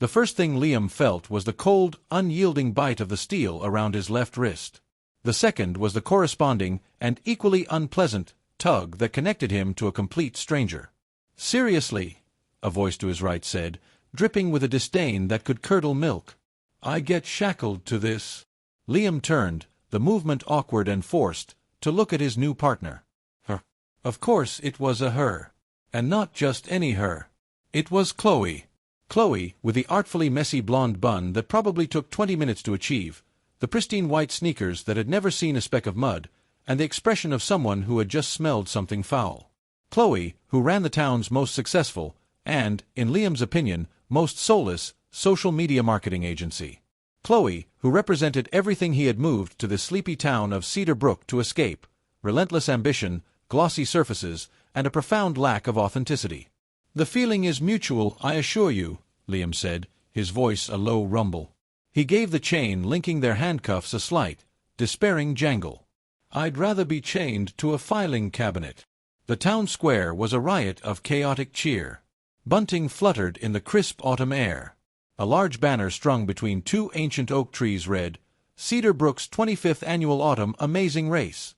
The first thing Liam felt was the cold, unyielding bite of the steel around his left wrist. The second was the corresponding, and equally unpleasant, tug that connected him to a complete stranger. "Seriously," a voice to his right said, dripping with a disdain that could curdle milk. "I get shackled to this." Liam turned, the movement awkward and forced, to look at his new partner. Her. Of course it was a her. And not just any her. It was Chloe. Chloe, with the artfully messy blonde bun that probably took 20 minutes to achieve, the pristine white sneakers that had never seen a speck of mud, and the expression of someone who had just smelled something foul. Chloe, who ran the town's most successful, and, in Liam's opinion, most soulless, social media marketing agency. Chloe, who represented everything he had moved to the sleepy town of Cedar Brook to escape: relentless ambition, glossy surfaces, and a profound lack of authenticity. "The feeling is mutual, I assure you," Liam said, his voice a low rumble. He gave the chain linking their handcuffs a slight, despairing jangle. "I'd rather be chained to a filing cabinet." The town square was a riot of chaotic cheer. Bunting fluttered in the crisp autumn air. A large banner strung between two ancient oak trees read, "Cedar Brook's 25th Annual Autumn Amazing Race."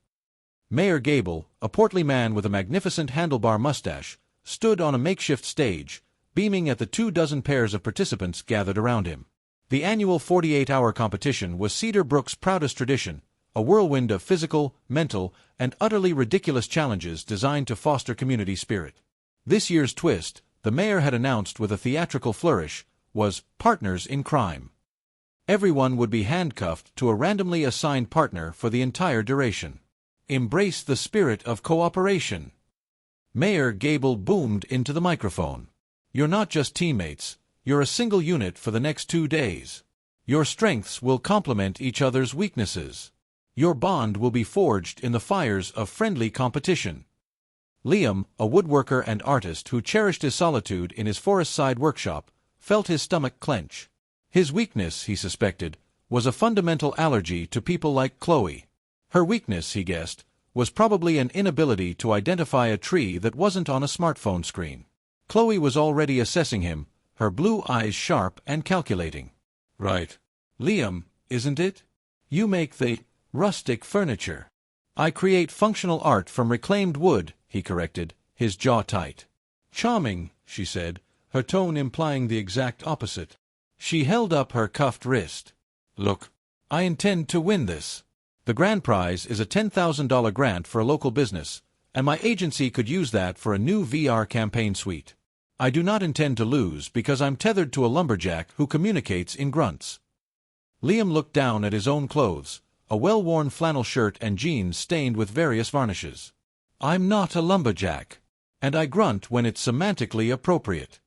Mayor Gable, a portly man with a magnificent handlebar mustache, stood on a makeshift stage, beaming at the 24 pairs of participants gathered around him. The annual 48-hour competition was Cedar Brook's proudest tradition, a whirlwind of physical, mental, and utterly ridiculous challenges designed to foster community spirit. This year's twist, the mayor had announced with a theatrical flourish, was Partners in Crime. Everyone would be handcuffed to a randomly assigned partner for the entire duration. "Embrace the spirit of cooperation." Mayor Gable boomed into the microphone. "You're not just teammates, you're a single unit for the next 2 days. Your strengths will complement each other's weaknesses. Your bond will be forged in the fires of friendly competition." Liam, a woodworker and artist who cherished his solitude in his forest-side workshop, felt his stomach clench. His weakness, he suspected, was a fundamental allergy to people like Chloe. Her weakness, he guessed, was probably an inability to identify a tree that wasn't on a smartphone screen. Chloe was already assessing him, her blue eyes sharp and calculating. "Right. Liam, isn't it? You make the rustic furniture." "I create functional art from reclaimed wood," he corrected, his jaw tight. "Charming," she said, her tone implying the exact opposite. She held up her cuffed wrist. "Look, I intend to win this. The grand prize is a $10,000 grant for a local business, and my agency could use that for a new VR campaign suite. I do not intend to lose because I'm tethered to a lumberjack who communicates in grunts." Liam looked down at his own clothes, a well-worn flannel shirt and jeans stained with various varnishes. "I'm not a lumberjack, and I grunt when it's semantically appropriate."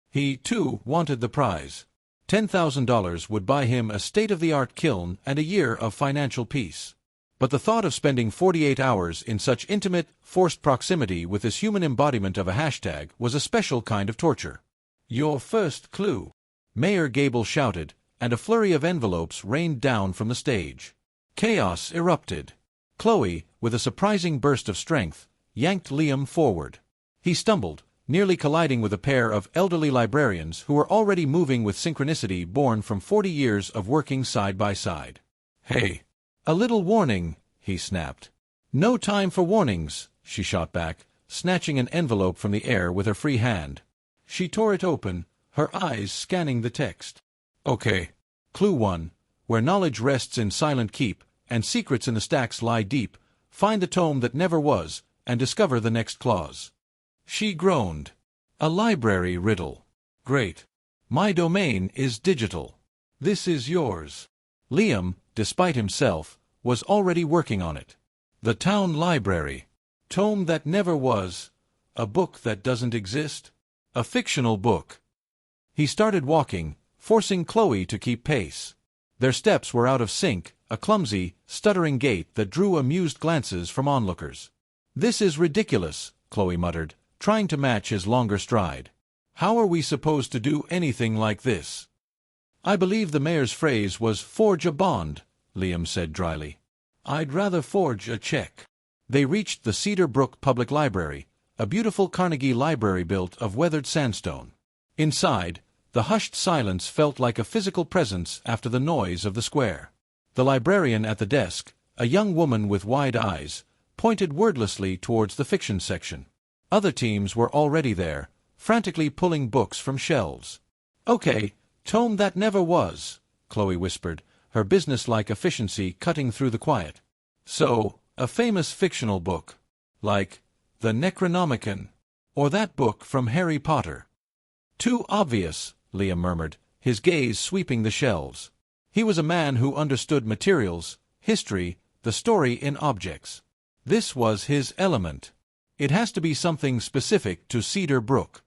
He, too, wanted the prize. $10,000 would buy him a state-of-the-art kiln and a year of financial peace. But the thought of spending 48 hours in such intimate, forced proximity with this human embodiment of a hashtag was a special kind of torture. "Your first clue," Mayor Gable shouted, and a flurry of envelopes rained down from the stage. Chaos erupted. Chloe, with a surprising burst of strength, yanked Liam forward. He stumbled, nearly colliding with a pair of elderly librarians who were already moving with synchronicity born from 40 years of working side by side. "Hey! A little warning," he snapped. "No time for warnings," she shot back, snatching an envelope from the air with her free hand. She tore it open, her eyes scanning the text. "Okay. Clue 1. Where knowledge rests in silent keep, and secrets in the stacks lie deep, find the tome that never was, and discover the next clause." She groaned. "A library riddle. Great. My domain is digital. This is yours." Liam, despite himself, was already working on it. The town library. Tome that never was. A book that doesn't exist. A fictional book. He started walking, forcing Chloe to keep pace. Their steps were out of sync, a clumsy, stuttering gait that drew amused glances from onlookers. "This is ridiculous," Chloe muttered, trying to match his longer stride. "How are we supposed to do anything like this?" "I believe the mayor's phrase was 'forge a bond,'" Liam said dryly. "I'd rather forge a check." They reached the Cedar Brook Public Library, a beautiful Carnegie library built of weathered sandstone. Inside, The hushed silence felt like a physical presence after the noise of the square. The librarian at the desk, a young woman with wide eyes, pointed wordlessly towards the fiction section. Other teams were already there, frantically pulling books from shelves. "Okay, tome that never was," Chloe whispered, her businesslike efficiency cutting through the quiet. "So, a famous fictional book. Like the Necronomicon. Or that book from Harry Potter." "Too obvious," Liam murmured, his gaze sweeping the shelves. He was a man who understood materials, history, the story in objects. This was his element. It has to be something specific to Cedar Brook.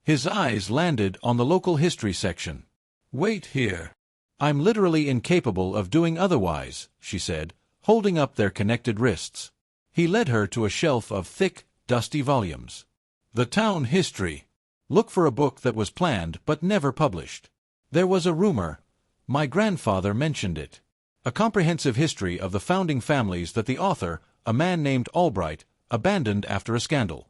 His eyes landed on the local history section. "Wait here. I'm literally incapable of doing otherwise," she said, holding up their connected wrists. He led her to a shelf of thick, dusty volumes. "The town history. Look for a book that was planned but never published. There was a rumor. My grandfather mentioned it. A comprehensive history of the founding families that the author, a man named Albright, abandoned after a scandal."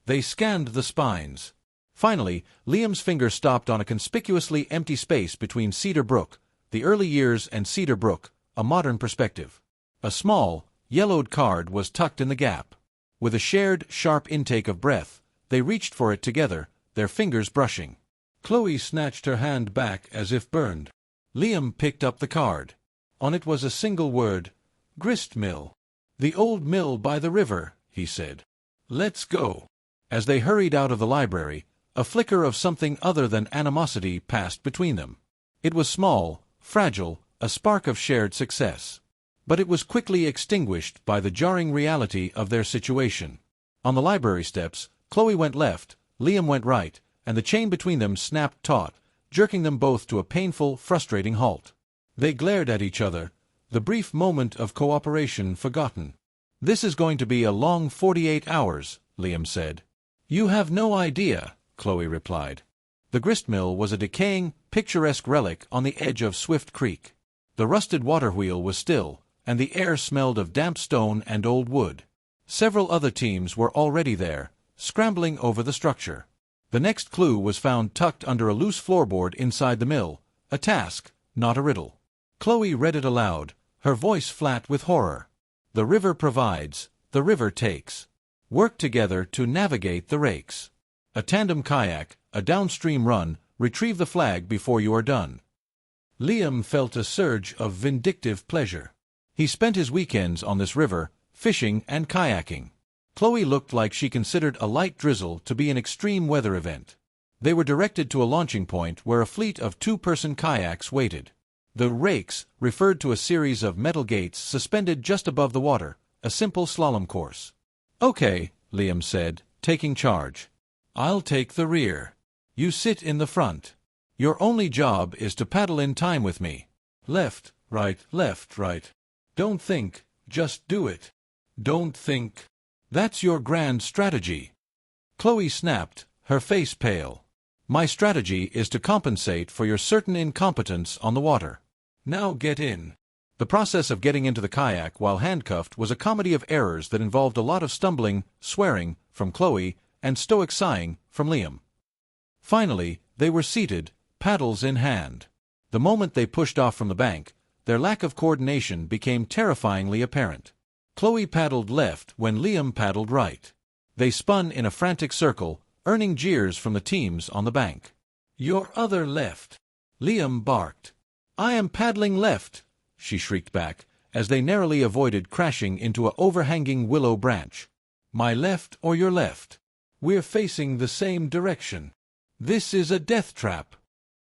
They scanned the spines. Finally, Liam's finger stopped on a conspicuously empty space between Cedar Brook, the early years, and Cedar Brook, a modern perspective. A small, yellowed card was tucked in the gap. With a shared, sharp intake of breath, they reached for it together, their fingers brushing. Chloe snatched her hand back as if burned. Liam picked up the card. On it was a single word, "Grist Mill." "The old mill by the river," he said. "Let's go." As they hurried out of the library, a flicker of something other than animosity passed between them. It was small, fragile, a spark of shared success. But it was quickly extinguished by the jarring reality of their situation. On the library steps, Chloe went left, Liam went right, and the chain between them snapped taut, jerking them both to a painful, frustrating halt. They glared at each other, the brief moment of cooperation forgotten. "This is going to be a long 48 hours, Liam said. "You have no idea," Chloe replied. The gristmill was a decaying, picturesque relic on the edge of Swift Creek. The rusted water wheel was still, and the air smelled of damp stone and old wood. Several other teams were already there, scrambling over the structure. The next clue was found tucked under a loose floorboard inside the mill, a task, not a riddle. Chloe read it aloud, her voice flat with horror. "The river provides, the river takes. Work together to navigate the rakes. A tandem kayak, a downstream run, retrieve the flag before you are done." Liam felt a surge of vindictive pleasure. He spent his weekends on this river, fishing and kayaking. Chloe looked like she considered a light drizzle to be an extreme weather event. They were directed to a launching point where a fleet of two-person kayaks waited. The rakes referred to a series of metal gates suspended just above the water, a simple slalom course. "Okay," Liam said, taking charge. "I'll take the rear. You sit in the front. Your only job is to paddle in time with me. Left, right, left, right. Don't think, just do it. Don't think. That's your grand strategy." Chloe snapped, her face pale. "My strategy is to compensate for your certain incompetence on the water. Now get in." The process of getting into the kayak while handcuffed was a comedy of errors that involved a lot of stumbling, swearing, from Chloe, and stoic sighing, from Liam. Finally, they were seated, paddles in hand. The moment they pushed off from the bank, their lack of coordination became terrifyingly apparent. Chloe paddled left when Liam paddled right. They spun in a frantic circle, earning jeers from the teams on the bank. "Your other left," Liam barked. "I am paddling left," she shrieked back, as they narrowly avoided crashing into an overhanging willow branch. "My left or your left? We're facing the same direction. This is a death trap."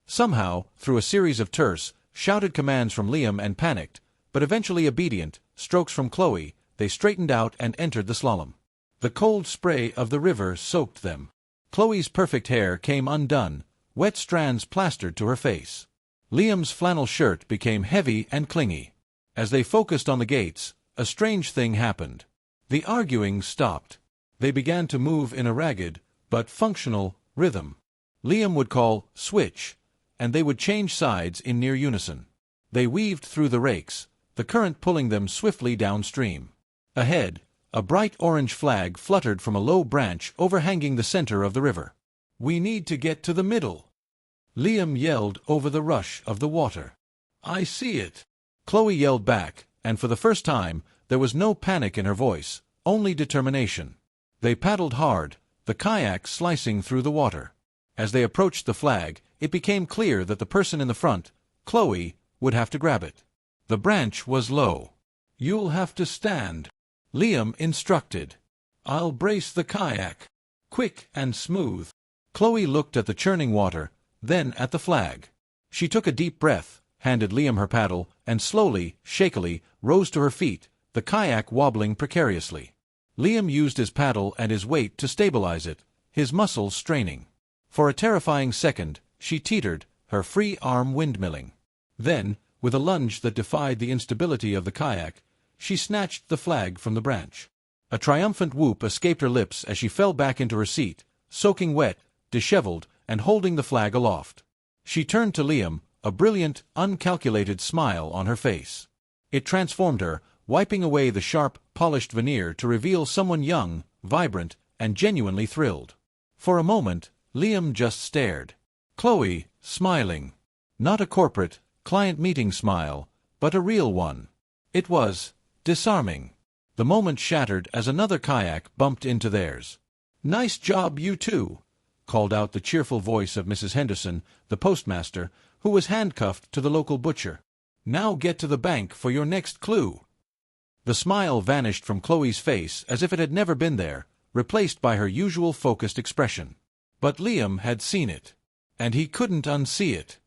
Somehow, through a series of terse, shouted commands from Liam and panicked, but eventually obedient, strokes from Chloe, they straightened out and entered the slalom. The cold spray of the river soaked them. Chloe's perfect hair came undone, wet strands plastered to her face. Liam's flannel shirt became heavy and clingy. As they focused on the gates, a strange thing happened. The arguing stopped. They began to move in a ragged, but functional, rhythm. Liam would call, "Switch," and they would change sides in near unison. They weaved through the rakes, the current pulling them swiftly downstream. Ahead, a bright orange flag fluttered from a low branch overhanging the center of the river. "We need to get to the middle." Liam yelled over the rush of the water. "I see it!" Chloe yelled back, and for the first time, there was no panic in her voice, only determination. They paddled hard, the kayak slicing through the water. As they approached the flag, it became clear that the person in the front, Chloe, would have to grab it. The branch was low. "You'll have to stand," Liam instructed. "I'll brace the kayak. Quick and smooth." Chloe looked at the churning water, then at the flag. She took a deep breath, handed Liam her paddle, and slowly, shakily, rose to her feet, the kayak wobbling precariously. Liam used his paddle and his weight to stabilize it, his muscles straining. For a terrifying second, she teetered, her free arm windmilling. Then, with a lunge that defied the instability of the kayak, she snatched the flag from the branch. A triumphant whoop escaped her lips as she fell back into her seat, soaking wet, disheveled, and holding the flag aloft. She turned to Liam, a brilliant, uncalculated smile on her face. It transformed her, wiping away the sharp, polished veneer to reveal someone young, vibrant, and genuinely thrilled. For a moment, Liam just stared. Chloe, smiling. Not a corporate, client meeting smile, but a real one. It was disarming. The moment shattered as another kayak bumped into theirs. "Nice job, you two," called out the cheerful voice of Mrs. Henderson, the postmaster, who was handcuffed to the local butcher. "Now get to the bank for your next clue." The smile vanished from Chloe's face as if it had never been there, replaced by her usual focused expression. But Liam had seen it, and he couldn't unsee it.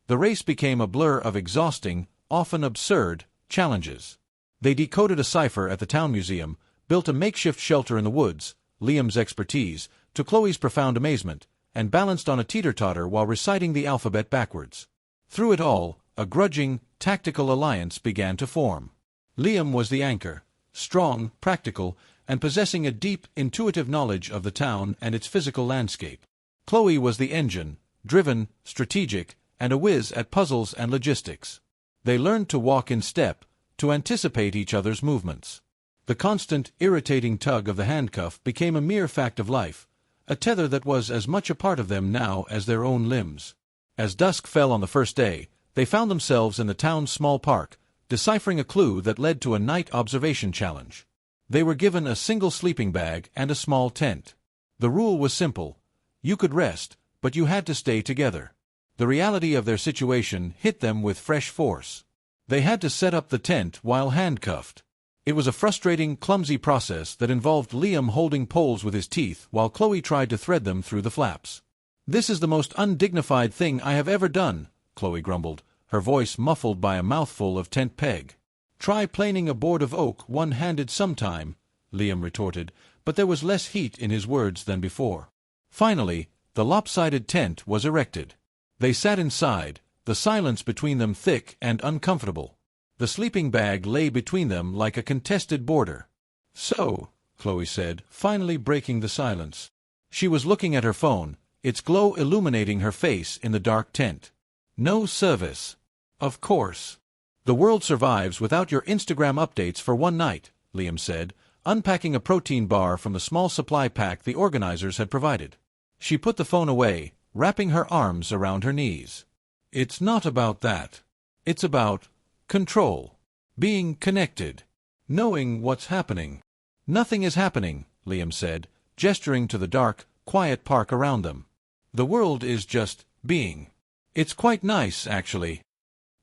The race became a blur of exhausting, often absurd, challenges. They decoded a cipher at the town museum, built a makeshift shelter in the woods, Liam's expertise, to Chloe's profound amazement, and balanced on a teeter-totter while reciting the alphabet backwards. Through it all, a grudging, tactical alliance began to form. Liam was the anchor, strong, practical, and possessing a deep, intuitive knowledge of the town and its physical landscape. Chloe was the engine, driven, strategic, and a whiz at puzzles and logistics. They learned to walk in step, to anticipate each other's movements. The constant, irritating tug of the handcuff became a mere fact of life, a tether that was as much a part of them now as their own limbs. As dusk fell on the first day, they found themselves in the town's small park, deciphering a clue that led to a night observation challenge. They were given a single sleeping bag and a small tent. The rule was simple. You could rest, but you had to stay together. The reality of their situation hit them with fresh force. They had to set up the tent while handcuffed. It was a frustrating, clumsy process that involved Liam holding poles with his teeth while Chloe tried to thread them through the flaps. "This is the most undignified thing I have ever done," Chloe grumbled, her voice muffled by a mouthful of tent peg. "Try planing a board of oak one-handed sometime," Liam retorted, but there was less heat in his words than before. Finally, the lopsided tent was erected. They sat inside, the silence between them thick and uncomfortable. The sleeping bag lay between them like a contested border. "So," Chloe said, finally breaking the silence. She was looking at her phone, its glow illuminating her face in the dark tent. "No service." "Of course. The world survives without your Instagram updates for one night," Liam said, unpacking a protein bar from the small supply pack the organizers had provided. She put the phone away, wrapping her arms around her knees. "It's not about that. It's about control. Being connected. Knowing what's happening." "Nothing is happening," Liam said, gesturing to the dark, quiet park around them. "The world is just being. It's quite nice, actually."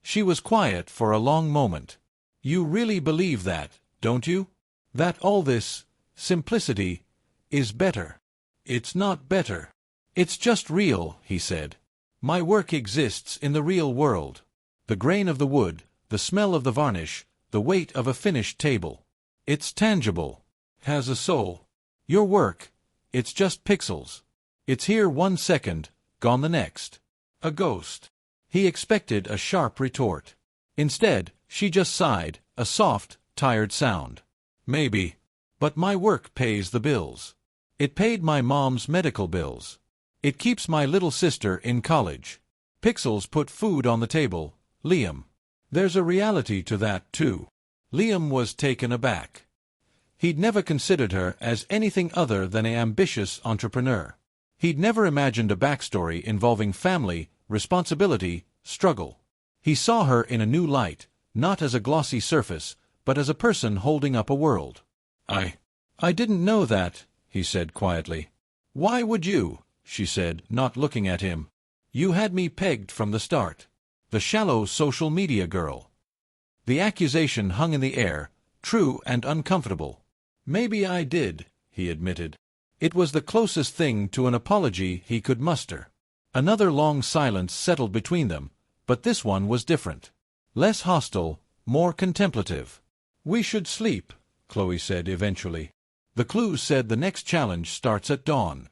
She was quiet for a long moment. "You really believe that, don't you? That all this simplicity is better?" "It's not better. It's just real," he said. "My work exists in the real world. The grain of the wood, the smell of the varnish, the weight of a finished table. It's tangible. Has a soul. Your work, it's just pixels. It's here 1 second, gone the next. A ghost." He expected a sharp retort. Instead, she just sighed, a soft, tired sound. "Maybe. But my work pays the bills. It paid my mom's medical bills. It keeps my little sister in college. Pixels put food on the table, Liam. There's a reality to that, too." Liam was taken aback. He'd never considered her as anything other than an ambitious entrepreneur. He'd never imagined a backstory involving family, responsibility, struggle. He saw her in a new light, not as a glossy surface, but as a person holding up a world. I didn't know that, he said quietly. Why would you? She said, not looking at him. You had me pegged from the start. The shallow social media girl. The accusation hung in the air, true and uncomfortable. Maybe I did, he admitted. It was the closest thing to an apology he could muster. Another long silence settled between them, but this one was different. Less hostile, more contemplative. We should sleep, Chloe said eventually. The clues said the next challenge starts at dawn.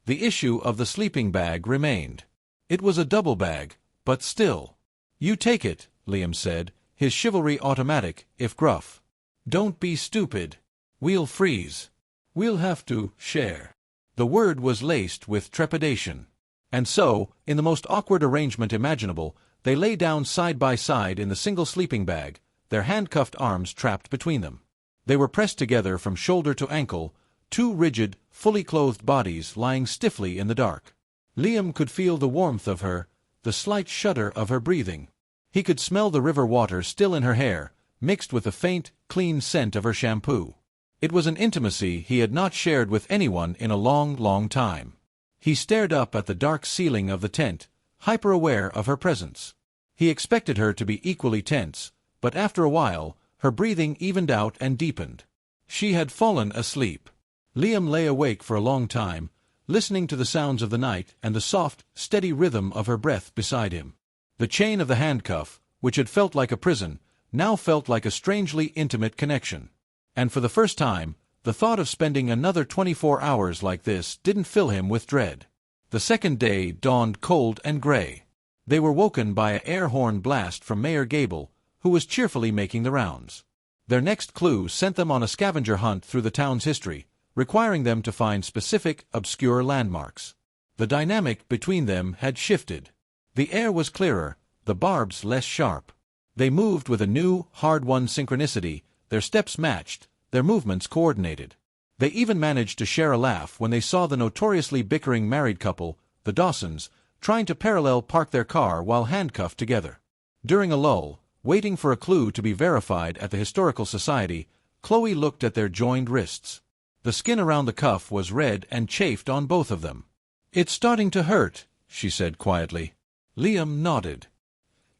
The issue of the sleeping bag remained. It was a double bag, but still. You take it, Liam said, his chivalry automatic, if gruff. Don't be stupid. We'll freeze. We'll have to share. The word was laced with trepidation. And so, in the most awkward arrangement imaginable, they lay down side by side in the single sleeping bag, their handcuffed arms trapped between them. They were pressed together from shoulder to ankle, two rigid, fully clothed bodies lying stiffly in the dark. Liam could feel the warmth of her, the slight shudder of her breathing. He could smell the river water still in her hair, mixed with the faint, clean scent of her shampoo. It was an intimacy he had not shared with anyone in a long, long time. He stared up at the dark ceiling of the tent, hyper-aware of her presence. He expected her to be equally tense, but after a while, her breathing evened out and deepened. She had fallen asleep. Liam lay awake for a long time, listening to the sounds of the night and the soft, steady rhythm of her breath beside him. The chain of the handcuff, which had felt like a prison, now felt like a strangely intimate connection. And for the first time, the thought of spending another 24 hours like this didn't fill him with dread. The second day dawned cold and gray. They were woken by an air horn blast from Mayor Gable, who was cheerfully making the rounds. Their next clue sent them on a scavenger hunt through the town's history, requiring them to find specific, obscure landmarks. The dynamic between them had shifted. The air was clearer, the barbs less sharp. They moved with a new, hard-won synchronicity, their steps matched, their movements coordinated. They even managed to share a laugh when they saw the notoriously bickering married couple, the Dawsons, trying to parallel park their car while handcuffed together. During a lull, waiting for a clue to be verified at the Historical Society, Chloe looked at their joined wrists. The skin around the cuff was red and chafed on both of them. It's starting to hurt, she said quietly. Liam nodded.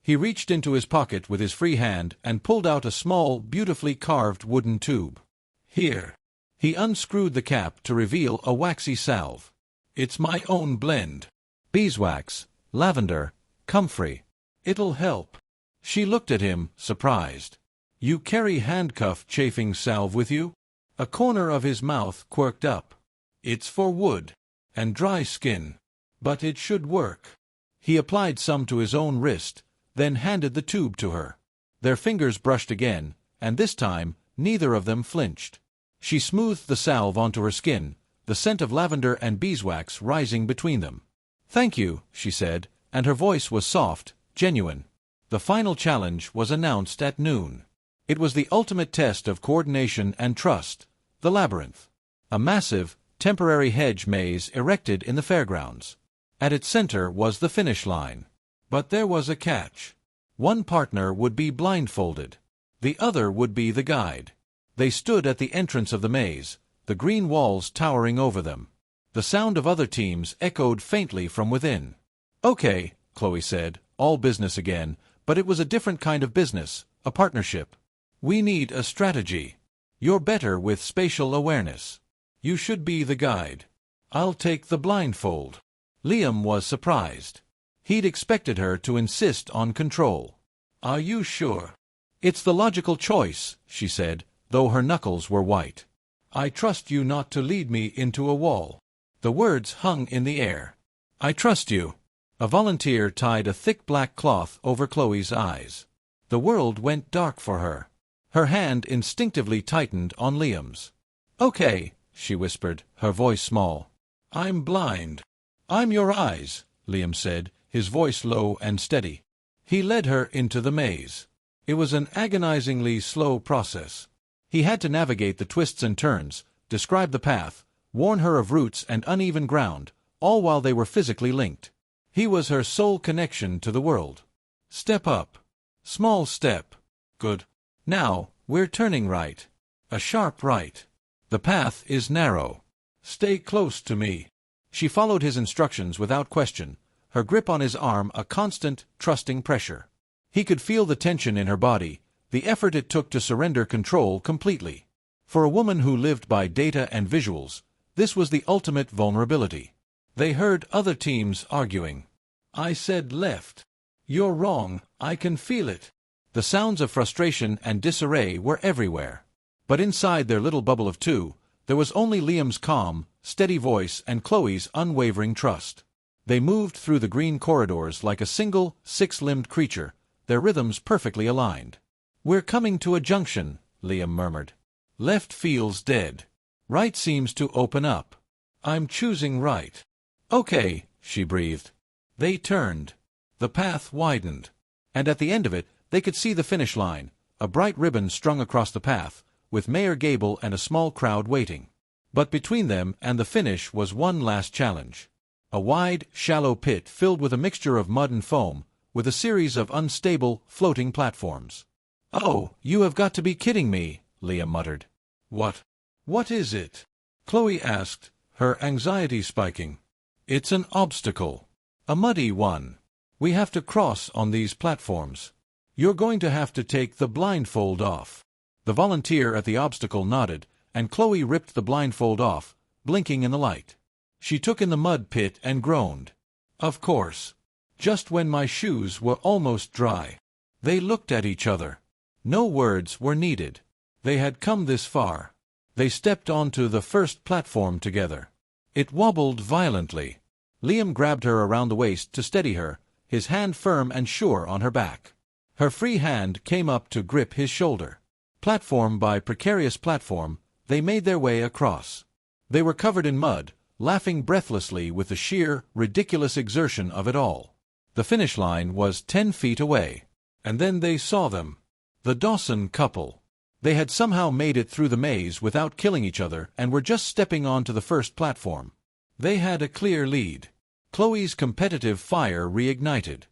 He reached into his pocket with his free hand and pulled out a small, beautifully carved wooden tube. Here. He unscrewed the cap to reveal a waxy salve. It's my own blend. Beeswax, lavender, comfrey. It'll help. She looked at him, surprised. You carry handcuff chafing salve with you? A corner of his mouth quirked up. It's for wood and dry skin. But it should work. He applied some to his own wrist, then handed the tube to her. Their fingers brushed again, and this time, neither of them flinched. She smoothed the salve onto her skin, the scent of lavender and beeswax rising between them. Thank you, she said, and her voice was soft, genuine. The final challenge was announced at noon. It was the ultimate test of coordination and trust, the labyrinth. A massive, temporary hedge maze erected in the fairgrounds. At its center was the finish line. But there was a catch. One partner would be blindfolded. The other would be the guide. They stood at the entrance of the maze, the green walls towering over them. The sound of other teams echoed faintly from within. Okay, Chloe said, all business again, but it was a different kind of business, a partnership. We need a strategy. You're better with spatial awareness. You should be the guide. I'll take the blindfold. Liam was surprised. He'd expected her to insist on control. Are you sure? It's the logical choice, she said, though her knuckles were white. I trust you not to lead me into a wall. The words hung in the air. I trust you. A volunteer tied a thick black cloth over Chloe's eyes. The world went dark for her. Her hand instinctively tightened on Liam's. Okay, she whispered, her voice small. I'm blind. I'm your eyes, Liam said, his voice low and steady. He led her into the maze. It was an agonizingly slow process. He had to navigate the twists and turns, describe the path, warn her of roots and uneven ground, all while they were physically linked. He was her sole connection to the world. Step up. Small step. Good. Now, we're turning right. A sharp right. The path is narrow. Stay close to me. She followed his instructions without question, her grip on his arm a constant, trusting pressure. He could feel the tension in her body, the effort it took to surrender control completely. For a woman who lived by data and visuals, this was the ultimate vulnerability. They heard other teams arguing. I said left. You're wrong, I can feel it. The sounds of frustration and disarray were everywhere. But inside their little bubble of two, there was only Liam's calm, steady voice and Chloe's unwavering trust. They moved through the green corridors like a single, six-limbed creature, their rhythms perfectly aligned. We're coming to a junction, Liam murmured. Left feels dead. Right seems to open up. I'm choosing right. Okay, she breathed. They turned. The path widened. And at the end of it, they could see the finish line, a bright ribbon strung across the path, with Mayor Gable and a small crowd waiting. But between them and the finish was one last challenge. A wide, shallow pit filled with a mixture of mud and foam, with a series of unstable, floating platforms. Oh, you have got to be kidding me, Liam muttered. What is it? Chloe asked, her anxiety spiking. It's an obstacle. A muddy one. We have to cross on these platforms. You're going to have to take the blindfold off. The volunteer at the obstacle nodded, and Chloe ripped the blindfold off, blinking in the light. She took in the mud pit and groaned. Of course. Just when my shoes were almost dry. They looked at each other. No words were needed. They had come this far. They stepped onto the first platform together. It wobbled violently. Liam grabbed her around the waist to steady her, his hand firm and sure on her back. Her free hand came up to grip his shoulder. Platform by precarious platform, they made their way across. They were covered in mud, laughing breathlessly with the sheer, ridiculous exertion of it all. The finish line was 10 feet away. And then they saw them. The Dawson couple. They had somehow made it through the maze without killing each other and were just stepping onto the first platform. They had a clear lead. Chloe's competitive fire reignited.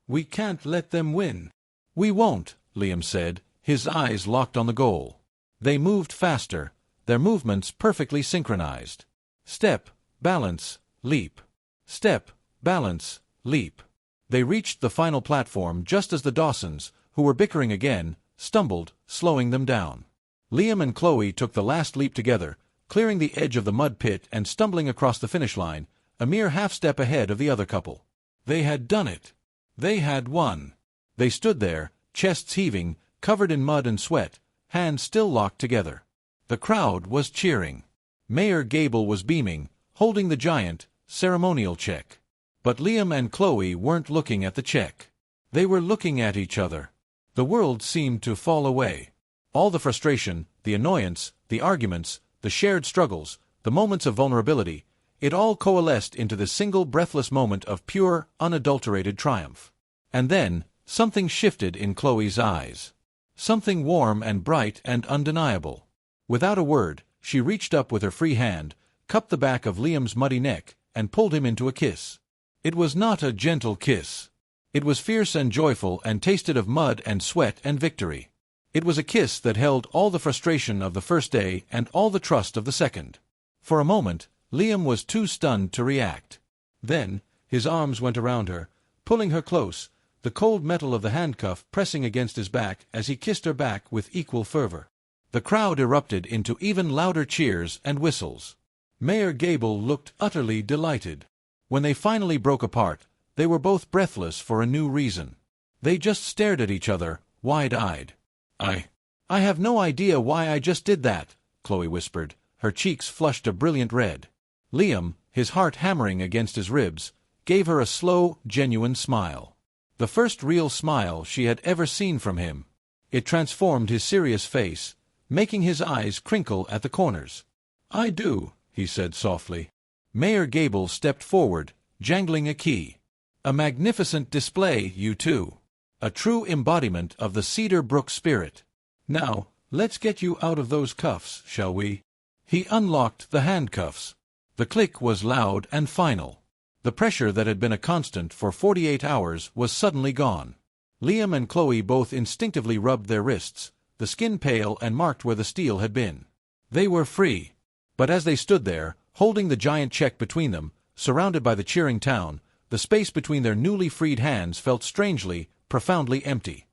We can't let them win. We won't, Liam said, his eyes locked on the goal. They moved faster, their movements perfectly synchronized. Step, balance, leap. Step, balance, leap. They reached the final platform just as the Dawsons, who were bickering again, stumbled, slowing them down. Liam and Chloe took the last leap together, clearing the edge of the mud pit and stumbling across the finish line, a mere half-step ahead of the other couple. They had done it. They had won. They stood there, chests heaving, covered in mud and sweat, hands still locked together. The crowd was cheering. Mayor Gable was beaming, holding the giant, ceremonial check. But Liam and Chloe weren't looking at the check. They were looking at each other. The world seemed to fall away. All the frustration, the annoyance, the arguments, the shared struggles, the moments of vulnerability, it all coalesced into this single breathless moment of pure, unadulterated triumph. And then, something shifted in Chloe's eyes. Something warm and bright and undeniable. Without a word, she reached up with her free hand, cupped the back of Liam's muddy neck, and pulled him into a kiss. It was not a gentle kiss. It was fierce and joyful and tasted of mud and sweat and victory. It was a kiss that held all the frustration of the first day and all the trust of the second. For a moment, Liam was too stunned to react. Then, his arms went around her, pulling her close, the cold metal of the handcuff pressing against his back as he kissed her back with equal fervor. The crowd erupted into even louder cheers and whistles. Mayor Gable looked utterly delighted. When they finally broke apart, they were both breathless for a new reason. They just stared at each other, wide-eyed. I have no idea why I just did that, Chloe whispered, her cheeks flushed a brilliant red. Liam, his heart hammering against his ribs, gave her a slow, genuine smile. The first real smile she had ever seen from him. It transformed his serious face, making his eyes crinkle at the corners. I do, he said softly. Mayor Gable stepped forward, jangling a key. A magnificent display, you two. A true embodiment of the Cedar Brook spirit. Now, let's get you out of those cuffs, shall we? He unlocked the handcuffs. The click was loud and final. The pressure that had been a constant for 48 hours was suddenly gone. Liam and Chloe both instinctively rubbed their wrists, the skin pale and marked where the steel had been. They were free. But as they stood there, holding the giant check between them, surrounded by the cheering town, the space between their newly freed hands felt strangely, profoundly empty.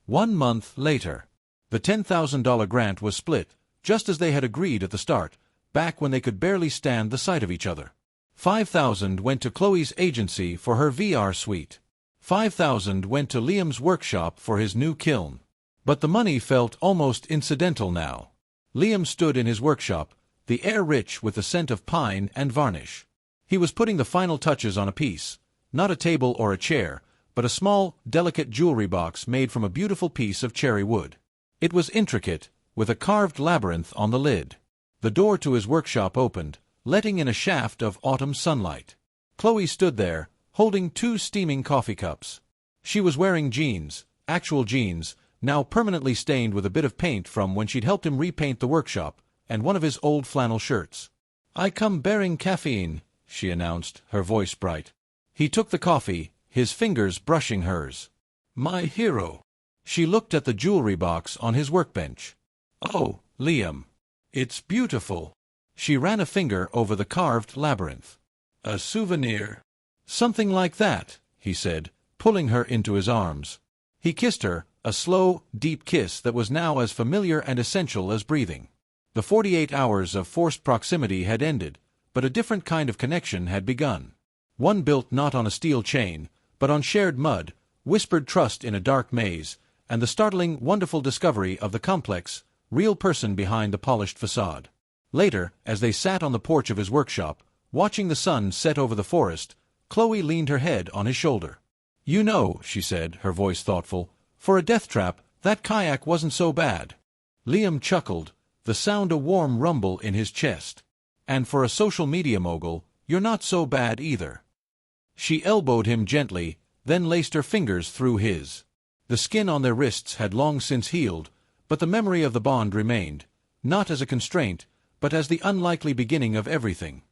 1 month later. The $10,000 grant was split, just as they had agreed at the start, back when they could barely stand the sight of each other. $5,000 went to Chloe's agency for her VR suite. $5,000 went to Liam's workshop for his new kiln. But the money felt almost incidental now. Liam stood in his workshop, the air rich with the scent of pine and varnish. He was putting the final touches on a piece, not a table or a chair, but a small, delicate jewelry box made from a beautiful piece of cherry wood. It was intricate, with a carved labyrinth on the lid. The door to his workshop opened, letting in a shaft of autumn sunlight. Chloe stood there, holding 2 steaming coffee cups. She was wearing jeans, actual jeans, now permanently stained with a bit of paint from when she'd helped him repaint the workshop, and one of his old flannel shirts. "I come bearing caffeine," she announced, her voice bright. He took the coffee, his fingers brushing hers. "My hero." She looked at the jewelry box on his workbench. "Oh, Liam. It's beautiful." She ran a finger over the carved labyrinth. "A souvenir." "Something like that," he said, pulling her into his arms. He kissed her, a slow, deep kiss that was now as familiar and essential as breathing. The 48 hours of forced proximity had ended, but a different kind of connection had begun. One built not on a steel chain, but on shared mud, whispered trust in a dark maze, and the startling, wonderful discovery of the complex, real person behind the polished facade. Later, as they sat on the porch of his workshop, watching the sun set over the forest, Chloe leaned her head on his shoulder. "You know," she said, her voice thoughtful, "for a death trap, that kayak wasn't so bad." Liam chuckled, the sound a warm rumble in his chest. "And for a social media mogul, you're not so bad either." She elbowed him gently, then laced her fingers through his. The skin on their wrists had long since healed, but the memory of the bond remained, not as a constraint, but as the unlikely beginning of everything.